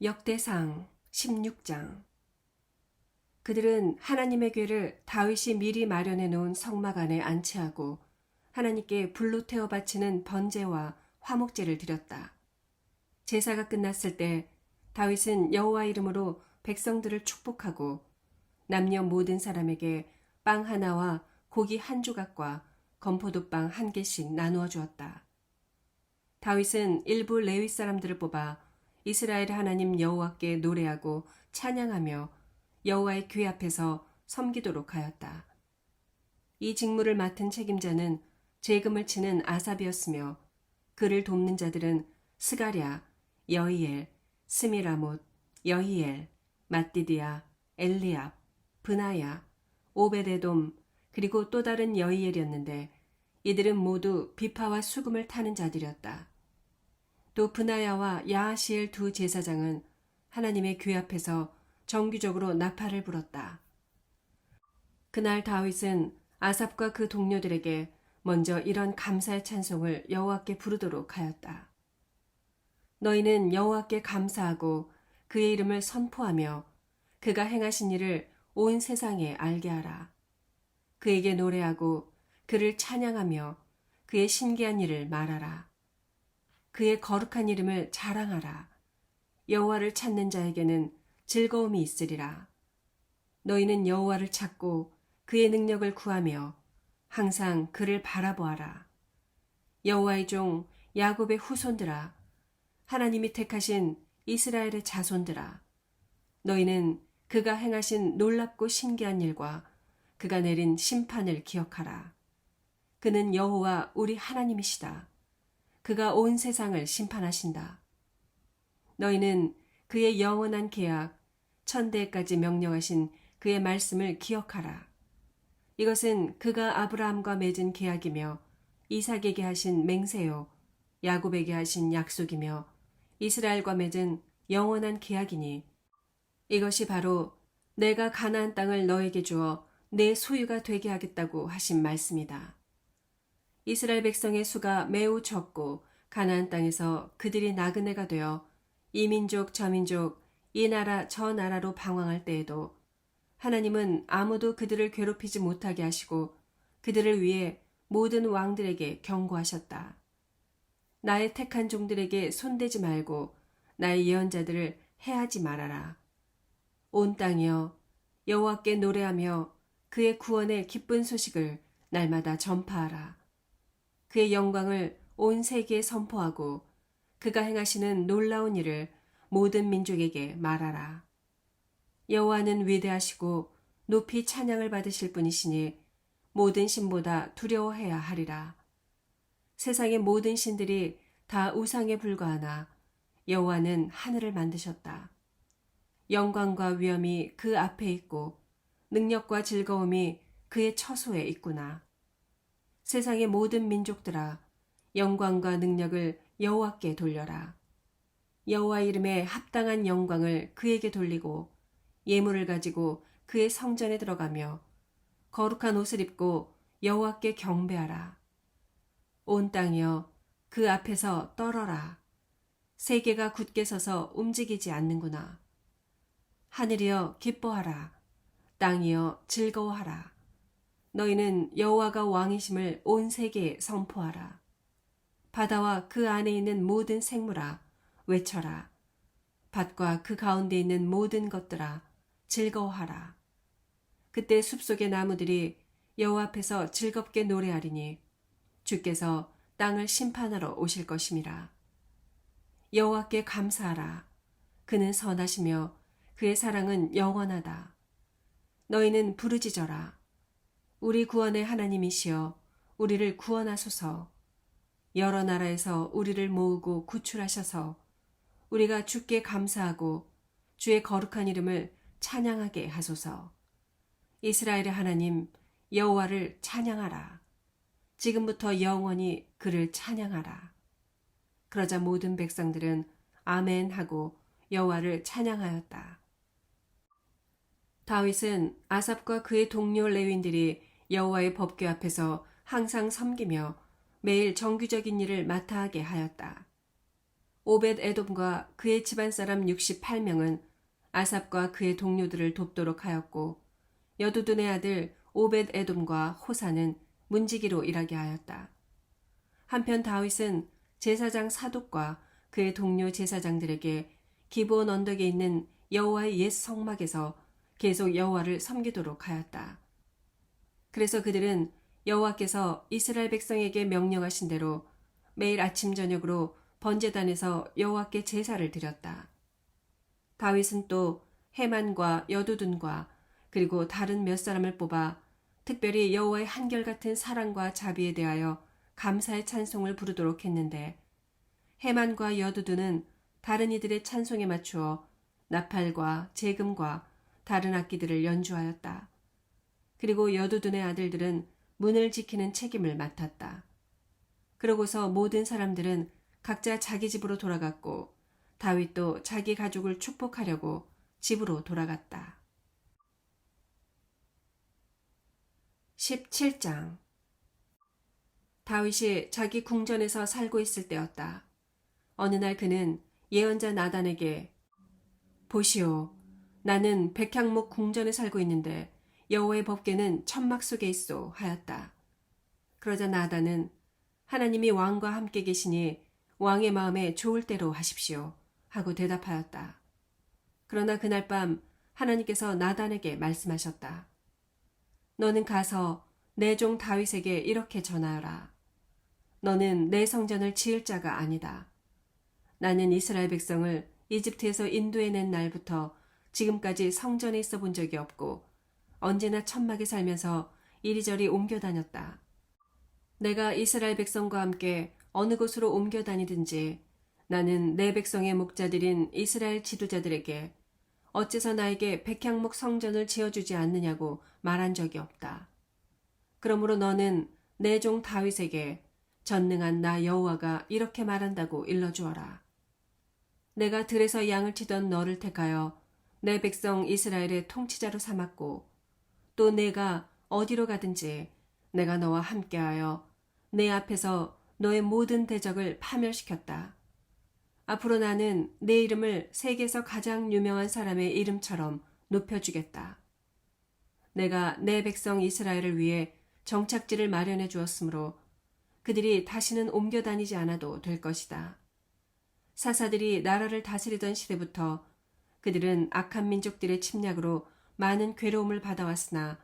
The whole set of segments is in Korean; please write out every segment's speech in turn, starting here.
역대상 16장. 그들은 하나님의 궤를 다윗이 미리 마련해 놓은 성막 안에 안치하고 하나님께 불로 태워 바치는 번제와 화목제를 드렸다. 제사가 끝났을 때 다윗은 여호와 이름으로 백성들을 축복하고 남녀 모든 사람에게 빵 하나와 고기 한 조각과 건포도빵 한 개씩 나누어 주었다. 다윗은 일부 레위 사람들을 뽑아 이스라엘 하나님 여호와께 노래하고 찬양하며 여호와의 궤 앞에서 섬기도록 하였다. 이 직무를 맡은 책임자는 재금을 치는 아삽이었으며 그를 돕는 자들은 스가랴, 여히엘, 스미라못, 여히엘, 마띠디아, 엘리압, 브나야, 오베데돔 그리고 또 다른 여히엘이었는데 이들은 모두 비파와 수금을 타는 자들이었다. 또 브나야와 야하시엘 두 제사장은 하나님의 궤 앞에서 정기적으로 나팔을 불었다. 그날 다윗은 아삽과 그 동료들에게 먼저 이런 감사의 찬송을 여호와께 부르도록 하였다. 너희는 여호와께 감사하고 그의 이름을 선포하며 그가 행하신 일을 온 세상에 알게 하라. 그에게 노래하고 그를 찬양하며 그의 신기한 일을 말하라. 그의 거룩한 이름을 자랑하라. 여호와를 찾는 자에게는 즐거움이 있으리라. 너희는 여호와를 찾고 그의 능력을 구하며 항상 그를 바라보아라. 여호와의 종 야곱의 후손들아, 하나님이 택하신 이스라엘의 자손들아, 너희는 그가 행하신 놀랍고 신기한 일과 그가 내린 심판을 기억하라. 그는 여호와 우리 하나님이시다. 그가 온 세상을 심판하신다. 너희는 그의 영원한 계약, 천대까지 명령하신 그의 말씀을 기억하라. 이것은 그가 아브라함과 맺은 계약이며 이삭에게 하신 맹세요, 야곱에게 하신 약속이며 이스라엘과 맺은 영원한 계약이니 이것이 바로 내가 가나안 땅을 너에게 주어 내 소유가 되게 하겠다고 하신 말씀이다. 이스라엘 백성의 수가 매우 적고 가나안 땅에서 그들이 나그네가 되어 이 민족 저 민족 이 나라 저 나라로 방황할 때에도 하나님은 아무도 그들을 괴롭히지 못하게 하시고 그들을 위해 모든 왕들에게 경고하셨다. 나의 택한 종들에게 손대지 말고 나의 예언자들을 해하지 말아라. 온 땅이여 여호와께 노래하며 그의 구원의 기쁜 소식을 날마다 전파하라. 그의 영광을 온 세계에 선포하고 그가 행하시는 놀라운 일을 모든 민족에게 말하라. 여호와는 위대하시고 높이 찬양을 받으실 분이시니 모든 신보다 두려워해야 하리라. 세상의 모든 신들이 다 우상에 불과하나 여호와는 하늘을 만드셨다. 영광과 위엄이 그 앞에 있고 능력과 즐거움이 그의 처소에 있구나. 세상의 모든 민족들아, 영광과 능력을 여호와께 돌려라. 여호와 이름에 합당한 영광을 그에게 돌리고 예물을 가지고 그의 성전에 들어가며 거룩한 옷을 입고 여호와께 경배하라. 온 땅이여 그 앞에서 떨어라. 세계가 굳게 서서 움직이지 않는구나. 하늘이여 기뻐하라. 땅이여 즐거워하라. 너희는 여호와가 왕이심을 온 세계에 선포하라. 바다와 그 안에 있는 모든 생물아 외쳐라. 밭과 그 가운데 있는 모든 것들아 즐거워하라. 그때 숲속의 나무들이 여호와 앞에서 즐겁게 노래하리니 주께서 땅을 심판하러 오실 것임이라. 여호와께 감사하라. 그는 선하시며 그의 사랑은 영원하다. 너희는 부르짖어라. 우리 구원의 하나님이시여 우리를 구원하소서. 여러 나라에서 우리를 모으고 구출하셔서 우리가 주께 감사하고 주의 거룩한 이름을 찬양하게 하소서. 이스라엘의 하나님 여호와를 찬양하라. 지금부터 영원히 그를 찬양하라. 그러자 모든 백성들은 아멘 하고 여호와를 찬양하였다. 다윗은 아삽과 그의 동료 레위인들이 여호와의 법궤 앞에서 항상 섬기며 매일 정규적인 일을 맡아 하게 하였다. 오벳 에돔과 그의 집안 사람 68명은 아삽과 그의 동료들을 돕도록 하였고 여두둔의 아들 오벳 에돔과 호사는 문지기로 일하게 하였다. 한편 다윗은 제사장 사독과 그의 동료 제사장들에게 기브온 언덕에 있는 여호와의 옛 성막에서 계속 여호와를 섬기도록 하였다. 그래서 그들은 여호와께서 이스라엘 백성에게 명령하신 대로 매일 아침 저녁으로 번제단에서 여호와께 제사를 드렸다. 다윗은 또 헤만과 여두둔과 그리고 다른 몇 사람을 뽑아 특별히 여호와의 한결같은 사랑과 자비에 대하여 감사의 찬송을 부르도록 했는데 헤만과 여두둔은 다른 이들의 찬송에 맞추어 나팔과 제금과 다른 악기들을 연주하였다. 그리고 여두둔의 아들들은 문을 지키는 책임을 맡았다. 그러고서 모든 사람들은 각자 자기 집으로 돌아갔고 다윗도 자기 가족을 축복하려고 집으로 돌아갔다. 17장 다윗이 자기 궁전에서 살고 있을 때였다. 어느 날 그는 예언자 나단에게 보시오, 나는 백향목 궁전에 살고 있는데 여호와의 법궤는 천막 속에 있소 하였다. 그러자 나단은 하나님이 왕과 함께 계시니 왕의 마음에 좋을 대로 하십시오 하고 대답하였다. 그러나 그날 밤 하나님께서 나단에게 말씀하셨다. 너는 가서 내 종 다윗에게 이렇게 전하여라. 너는 내 성전을 지을 자가 아니다. 나는 이스라엘 백성을 이집트에서 인도해낸 날부터 지금까지 성전에 있어 본 적이 없고 언제나 천막에 살면서 이리저리 옮겨 다녔다. 내가 이스라엘 백성과 함께 어느 곳으로 옮겨 다니든지 나는 내 백성의 목자들인 이스라엘 지도자들에게 어째서 나에게 백향목 성전을 지어주지 않느냐고 말한 적이 없다. 그러므로 너는 내 종 다윗에게 전능한 나 여호와가 이렇게 말한다고 일러주어라. 내가 들에서 양을 치던 너를 택하여 내 백성 이스라엘의 통치자로 삼았고 또 내가 어디로 가든지 내가 너와 함께하여 내 앞에서 너의 모든 대적을 파멸시켰다. 앞으로 나는 내 이름을 세계에서 가장 유명한 사람의 이름처럼 높여주겠다. 내가 내 백성 이스라엘을 위해 정착지를 마련해 주었으므로 그들이 다시는 옮겨 다니지 않아도 될 것이다. 사사들이 나라를 다스리던 시대부터 그들은 악한 민족들의 침략으로 많은 괴로움을 받아왔으나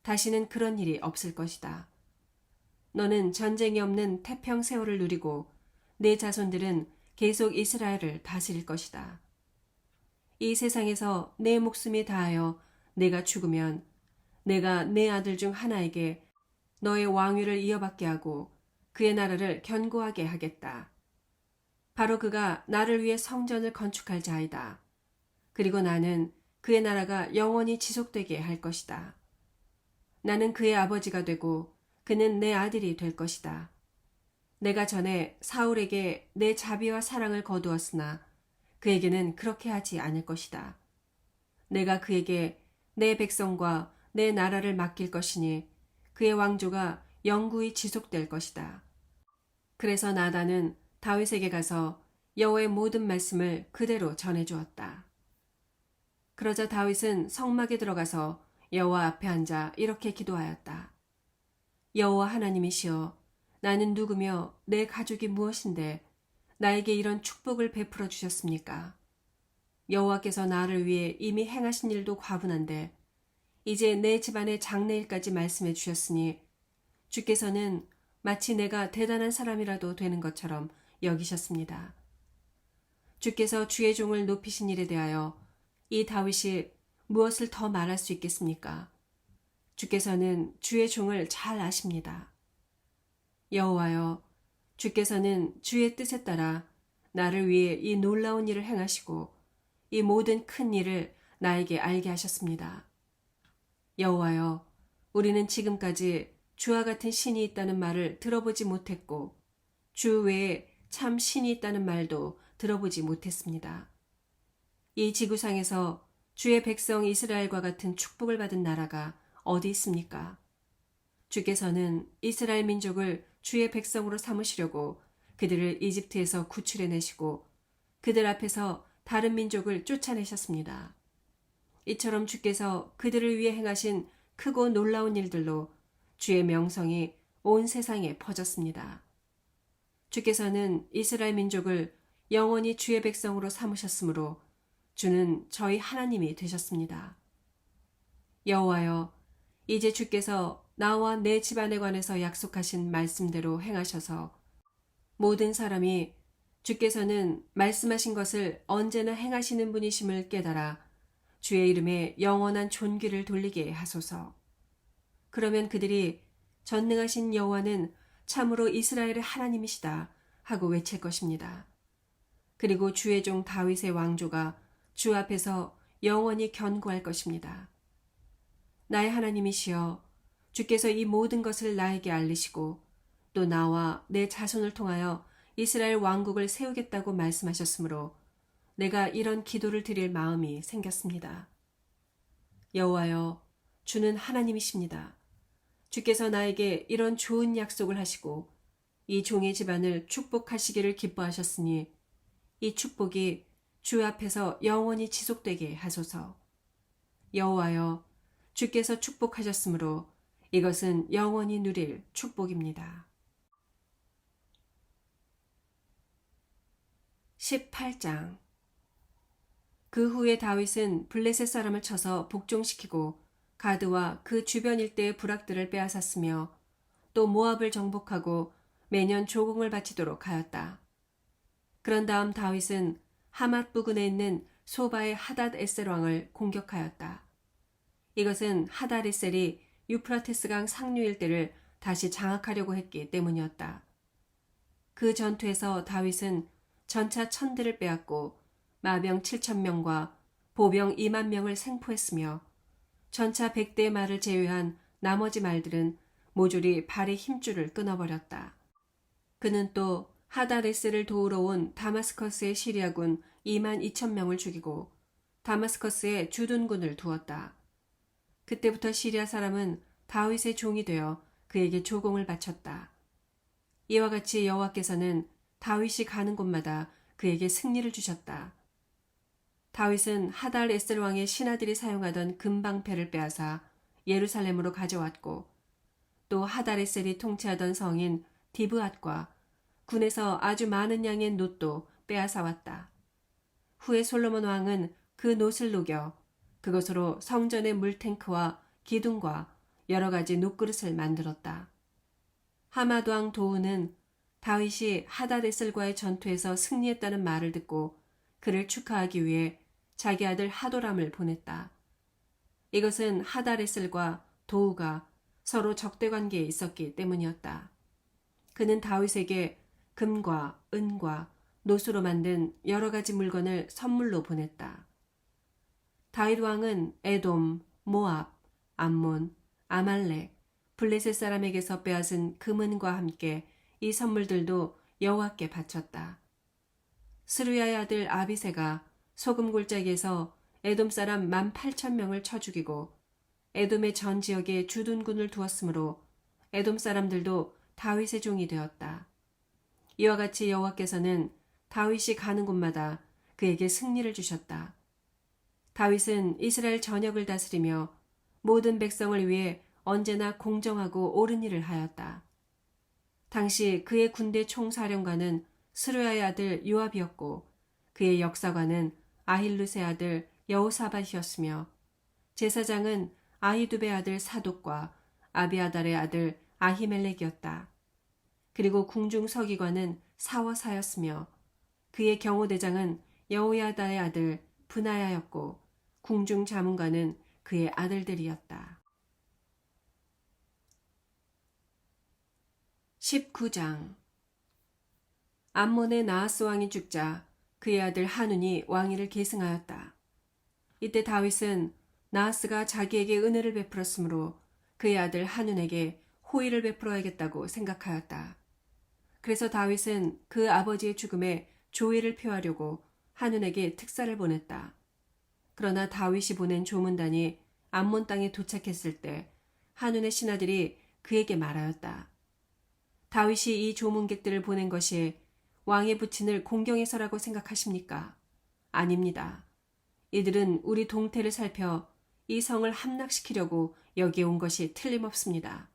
다시는 그런 일이 없을 것이다. 너는 전쟁이 없는 태평 세월을 누리고 내 자손들은 계속 이스라엘을 다스릴 것이다. 이 세상에서 내 목숨이 다하여 내가 죽으면 내가 내 아들 중 하나에게 너의 왕위를 이어받게 하고 그의 나라를 견고하게 하겠다. 바로 그가 나를 위해 성전을 건축할 자이다. 그리고 나는 그의 나라가 영원히 지속되게 할 것이다. 나는 그의 아버지가 되고 그는 내 아들이 될 것이다. 내가 전에 사울에게 내 자비와 사랑을 거두었으나 그에게는 그렇게 하지 않을 것이다. 내가 그에게 내 백성과 내 나라를 맡길 것이니 그의 왕조가 영구히 지속될 것이다. 그래서 나단은 다윗에게 가서 여호와의 모든 말씀을 그대로 전해주었다. 그러자 다윗은 성막에 들어가서 여호와 앞에 앉아 이렇게 기도하였다. 여호와 하나님이시여, 나는 누구며 내 가족이 무엇인데 나에게 이런 축복을 베풀어 주셨습니까? 여호와께서 나를 위해 이미 행하신 일도 과분한데 이제 내 집안의 장래일까지 말씀해 주셨으니 주께서는 마치 내가 대단한 사람이라도 되는 것처럼 여기셨습니다. 주께서 주의 종을 높이신 일에 대하여 이 다윗이 무엇을 더 말할 수 있겠습니까? 주께서는 주의 종을 잘 아십니다. 여호와여, 주께서는 주의 뜻에 따라 나를 위해 이 놀라운 일을 행하시고 이 모든 큰 일을 나에게 알게 하셨습니다. 여호와여, 우리는 지금까지 주와 같은 신이 있다는 말을 들어보지 못했고 주 외에 참 신이 있다는 말도 들어보지 못했습니다. 이 지구상에서 주의 백성 이스라엘과 같은 축복을 받은 나라가 어디 있습니까? 주께서는 이스라엘 민족을 주의 백성으로 삼으시려고 그들을 이집트에서 구출해내시고 그들 앞에서 다른 민족을 쫓아내셨습니다. 이처럼 주께서 그들을 위해 행하신 크고 놀라운 일들로 주의 명성이 온 세상에 퍼졌습니다. 주께서는 이스라엘 민족을 영원히 주의 백성으로 삼으셨으므로 주는 저희 하나님이 되셨습니다. 여호와여, 이제 주께서 나와 내 집안에 관해서 약속하신 말씀대로 행하셔서 모든 사람이 주께서는 말씀하신 것을 언제나 행하시는 분이심을 깨달아 주의 이름에 영원한 존귀를 돌리게 하소서. 그러면 그들이 전능하신 여호와는 참으로 이스라엘의 하나님이시다 하고 외칠 것입니다. 그리고 주의 종 다윗의 왕조가 주 앞에서 영원히 견고할 것입니다. 나의 하나님이시여, 주께서 이 모든 것을 나에게 알리시고 또 나와 내 자손을 통하여 이스라엘 왕국을 세우겠다고 말씀하셨으므로 내가 이런 기도를 드릴 마음이 생겼습니다. 여호와여, 주는 하나님이십니다. 주께서 나에게 이런 좋은 약속을 하시고 이 종의 집안을 축복하시기를 기뻐하셨으니 이 축복이 주 앞에서 영원히 지속되게 하소서. 여호와여, 주께서 축복하셨으므로 이것은 영원히 누릴 축복입니다. 18장. 그 후에 다윗은 블레셋 사람을 쳐서 복종시키고 가드와 그 주변 일대의 부락들을 빼앗았으며 또 모압을 정복하고 매년 조공을 바치도록 하였다. 그런 다음 다윗은 하맛 부근에 있는 소바의 하닷 에셀 왕을 공격하였다. 이것은 하닷 에셀이 유프라테스강 상류 일대를 다시 장악하려고 했기 때문이었다. 그 전투에서 다윗은 전차 1000대를 빼앗고 마병 7000명과 보병 2만 명을 생포했으며 전차 100대의 말을 제외한 나머지 말들은 모조리 발의 힘줄을 끊어버렸다. 그는 또 하다레스를 도우러 온 다마스커스의 시리아군 2만 2천 명을 죽이고 다마스커스에 주둔군을 두었다. 그때부터 시리아 사람은 다윗의 종이 되어 그에게 조공을 바쳤다. 이와 같이 여호와께서는 다윗이 가는 곳마다 그에게 승리를 주셨다. 다윗은 하달 에셀 왕의 신하들이 사용하던 금방패를 빼앗아 예루살렘으로 가져왔고 또 하달 에셀이 통치하던 성인 디브앗과 군에서 아주 많은 양의 놋도 빼앗아 왔다. 후에 솔로몬 왕은 그 놋을 녹여 그것으로 성전의 물탱크와 기둥과 여러 가지 놋그릇을 만들었다. 하맛 왕 도우는 다윗이 하닷에셀과의 전투에서 승리했다는 말을 듣고 그를 축하하기 위해 자기 아들 하도람을 보냈다. 이것은 하닷에셀과 도우가 서로 적대 관계에 있었기 때문이었다. 그는 다윗에게 금과 은과 놋으로 만든 여러 가지 물건을 선물로 보냈다. 다윗 왕은 에돔, 모압, 암몬, 아말렉, 블레셋 사람에게서 빼앗은 금은과 함께 이 선물들도 여호와께 바쳤다. 스루야의 아들 아비새가 소금 골짜기에서 에돔 사람 18,000명을 쳐 죽이고 에돔의 전 지역에 주둔군을 두었으므로 에돔 사람들도 다윗의 종이 되었다. 이와 같이 여호와께서는 다윗이 가는 곳마다 그에게 승리를 주셨다. 다윗은 이스라엘 전역을 다스리며 모든 백성을 위해 언제나 공정하고 옳은 일을 하였다. 당시 그의 군대 총사령관은 스루야의 아들 요압이었고 그의 역사관은 아힐룻의 아들 여호사밧이었으며 제사장은 아히두베 아들 사독과 아비아달의 아들 아히멜렉이었다. 그리고 궁중 서기관은 사워사였으며 그의 경호대장은 여호야다의 아들 브나야였고 궁중 자문관은 그의 아들들이었다. 19장. 암몬의 나하스 왕이 죽자 그의 아들 하눈이 왕위를 계승하였다. 이때 다윗은 나하스가 자기에게 은혜를 베풀었으므로 그의 아들 하눈에게 호의를 베풀어야겠다고 생각하였다. 그래서 다윗은 그 아버지의 죽음에 조의를 표하려고 하눈에게 특사를 보냈다. 그러나 다윗이 보낸 조문단이 암몬 땅에 도착했을 때 하눈의 신하들이 그에게 말하였다. 다윗이 이 조문객들을 보낸 것이 왕의 부친을 공경해서라고 생각하십니까? 아닙니다. 이들은 우리 동태를 살펴 이 성을 함락시키려고 여기에 온 것이 틀림없습니다.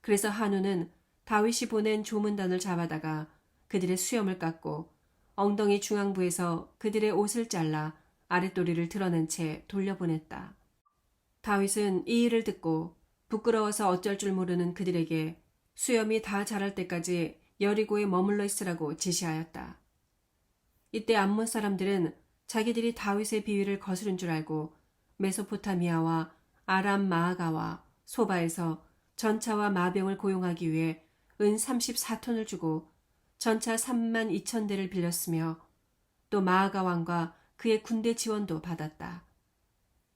그래서 한우는 다윗이 보낸 조문단을 잡아다가 그들의 수염을 깎고 엉덩이 중앙부에서 그들의 옷을 잘라 아랫도리를 드러낸 채 돌려보냈다. 다윗은 이 일을 듣고 부끄러워서 어쩔 줄 모르는 그들에게 수염이 다 자랄 때까지 여리고에 머물러 있으라고 지시하였다. 이때 암몬 사람들은 자기들이 다윗의 비위를 거스른 줄 알고 메소포타미아와 아람 마아가와 소바에서 전차와 마병을 고용하기 위해 은 34톤을 주고 전차 3만 2천 대를 빌렸으며 또 마아가 왕과 그의 군대 지원도 받았다.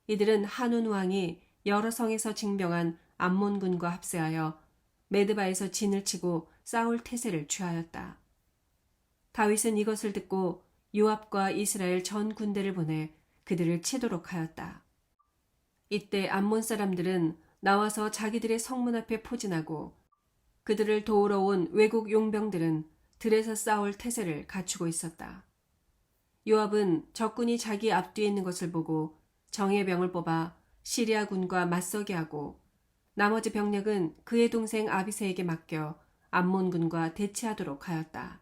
이들은 한운 왕이 여러 성에서 징병한 암몬군과 합세하여 메드바에서 진을 치고 싸울 태세를 취하였다. 다윗은 이것을 듣고 요압과 이스라엘 전 군대를 보내 그들을 치도록 하였다. 이때 암몬 사람들은 나와서 자기들의 성문 앞에 포진하고 그들을 도우러 온 외국 용병들은 들에서 싸울 태세를 갖추고 있었다. 요압은 적군이 자기 앞뒤에 있는 것을 보고 정예병을 뽑아 시리아군과 맞서게 하고 나머지 병력은 그의 동생 아비새에게 맡겨 암몬군과 대치하도록 하였다.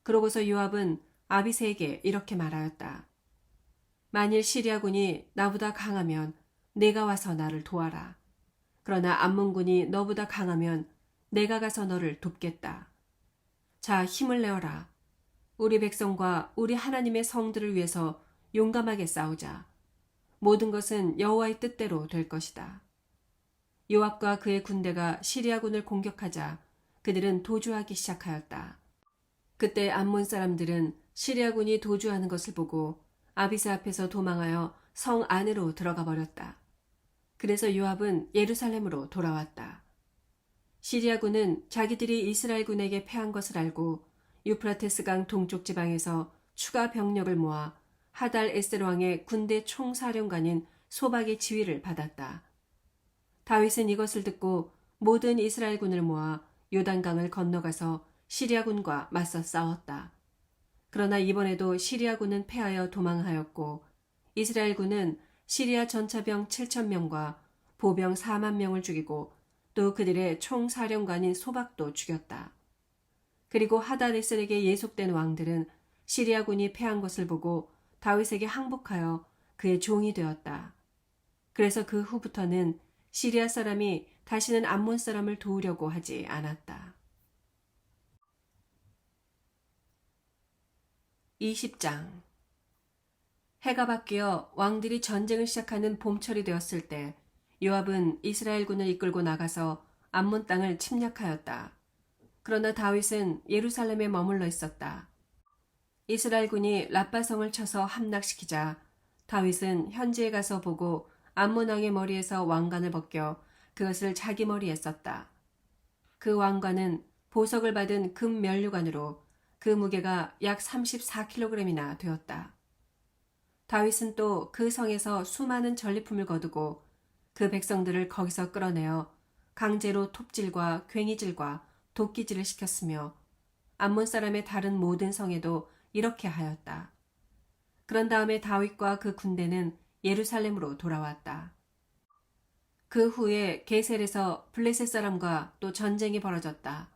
그러고서 요압은 아비새에게 이렇게 말하였다. 만일 시리아군이 나보다 강하면 내가 와서 나를 도와라. 그러나 암몬군이 너보다 강하면 내가 가서 너를 돕겠다. 자, 힘을 내어라. 우리 백성과 우리 하나님의 성들을 위해서 용감하게 싸우자. 모든 것은 여호와의 뜻대로 될 것이다. 요압과 그의 군대가 시리아군을 공격하자 그들은 도주하기 시작하였다. 그때 암몬 사람들은 시리아군이 도주하는 것을 보고 아비새 앞에서 도망하여 성 안으로 들어가 버렸다. 그래서 요압은 예루살렘으로 돌아왔다. 시리아군은 자기들이 이스라엘군에게 패한 것을 알고 유프라테스강 동쪽 지방에서 추가 병력을 모아 하달 에셀 왕의 군대 총사령관인 소박의 지휘를 받았다. 다윗은 이것을 듣고 모든 이스라엘군을 모아 요단강을 건너가서 시리아군과 맞서 싸웠다. 그러나 이번에도 시리아군은 패하여 도망하였고 이스라엘군은 시리아 전차병 7,000명과 보병 4만 명을 죽이고 또 그들의 총사령관인 소박도 죽였다. 그리고 하다레셀에게 예속된 왕들은 시리아군이 패한 것을 보고 다윗에게 항복하여 그의 종이 되었다. 그래서 그 후부터는 시리아 사람이 다시는 암몬 사람을 도우려고 하지 않았다. 20장. 해가 바뀌어 왕들이 전쟁을 시작하는 봄철이 되었을 때 요압은 이스라엘군을 이끌고 나가서 암몬 땅을 침략하였다. 그러나 다윗은 예루살렘에 머물러 있었다. 이스라엘군이 라빠성을 쳐서 함락시키자 다윗은 현지에 가서 보고 암몬 왕의 머리에서 왕관을 벗겨 그것을 자기 머리에 썼다. 그 왕관은 보석을 받은 금 면류관으로 그 무게가 약 34kg이나 되었다. 다윗은 또 그 성에서 수많은 전리품을 거두고 그 백성들을 거기서 끌어내어 강제로 톱질과 괭이질과 도끼질을 시켰으며 암몬 사람의 다른 모든 성에도 이렇게 하였다. 그런 다음에 다윗과 그 군대는 예루살렘으로 돌아왔다. 그 후에 게셀에서 블레셋 사람과 또 전쟁이 벌어졌다.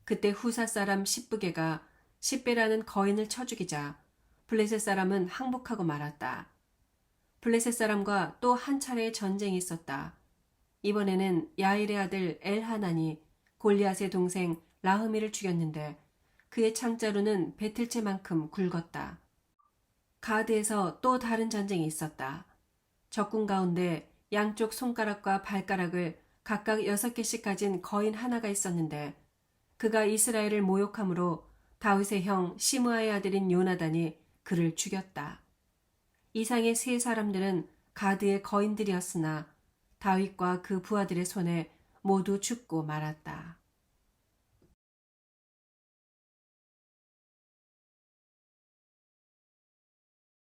그때 후사 사람 십부게가 십배라는 거인을 쳐 죽이자 블레셋 사람은 항복하고 말았다. 블레셋 사람과 또 한 차례의 전쟁이 있었다. 이번에는 야일의 아들 엘하난이 골리앗의 동생 라흐미를 죽였는데 그의 창자루는 배틀채만큼 굵었다. 가드에서 또 다른 전쟁이 있었다. 적군 가운데 양쪽 손가락과 발가락을 각각 6개씩 가진 거인 하나가 있었는데 그가 이스라엘을 모욕함으로 다윗의 형 시므아의 아들인 요나단이 그를 죽였다. 이상의 세 사람들은 가드의 거인들이었으나 다윗과 그 부하들의 손에 모두 죽고 말았다.